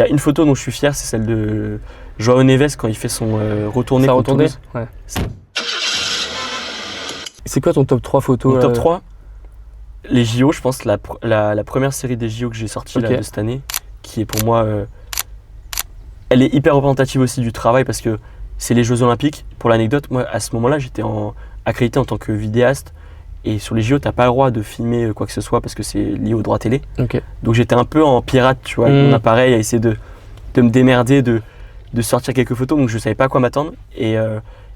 Il y a une photo dont je suis fier, c'est celle de João Neves quand il fait son retourné contre Toulouse. Ouais. C'est quoi ton top 3 photos? Mon top 3, les JO, je pense, la première série des JO que j'ai sortie là, de cette année, qui est pour moi, elle est hyper représentative aussi du travail parce que c'est les Jeux Olympiques. Pour l'anecdote, moi à ce moment-là, j'étais accrédité en tant que vidéaste et sur les JO, t'as pas le droit de filmer quoi que ce soit parce que c'est lié au droit télé. Donc j'étais un peu en pirate, tu vois, avec mon appareil à essayer de me démerder, de sortir quelques photos, donc je savais pas à quoi m'attendre et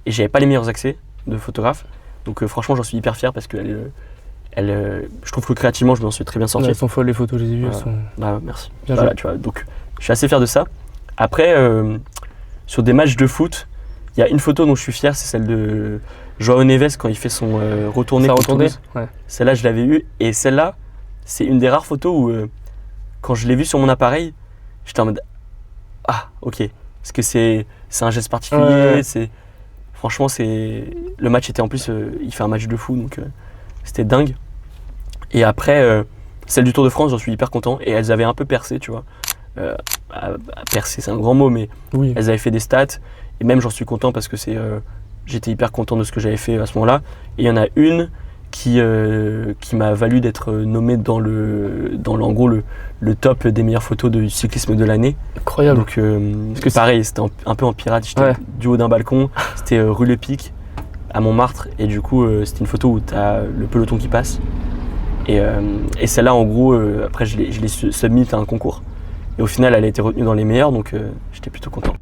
j'avais pas les meilleurs accès de photographe. Donc franchement, j'en suis hyper fier parce que je trouve que créativement, je m'en suis très bien sorti. Elles sont folles les photos, je les ai vues. Bah, merci. Bien voilà, tu vois, donc je suis assez fier de ça. Après, sur des matchs de foot, il y a une photo dont je suis fier, c'est celle de João Neves quand il fait son retourné contre Toulouse. Celle-là, je l'avais eue et celle-là, c'est une des rares photos où quand je l'ai vue sur mon appareil, j'étais en mode ah, ok, parce que c'est un geste particulier. Franchement, le match était en plus, il fait un match de fou, donc c'était dingue. Et après, celle du Tour de France, j'en suis hyper content. Et elles avaient un peu percé, tu vois. Percé, c'est un grand mot, mais elles avaient fait des stats. Et même, j'en suis content parce que j'étais hyper content de ce que j'avais fait à ce moment-là. Et il y en a une qui m'a valu d'être nommé dans en gros le top des meilleures photos de cyclisme de l'année. Incroyable. Donc pareil, c'était un peu en pirate, j'étais du haut d'un balcon, c'était rue Le Pic à Montmartre et du coup c'était une photo où tu as le peloton qui passe et celle-là en gros après je l'ai submit à un concours et au final elle a été retenue dans les meilleures donc j'étais plutôt content.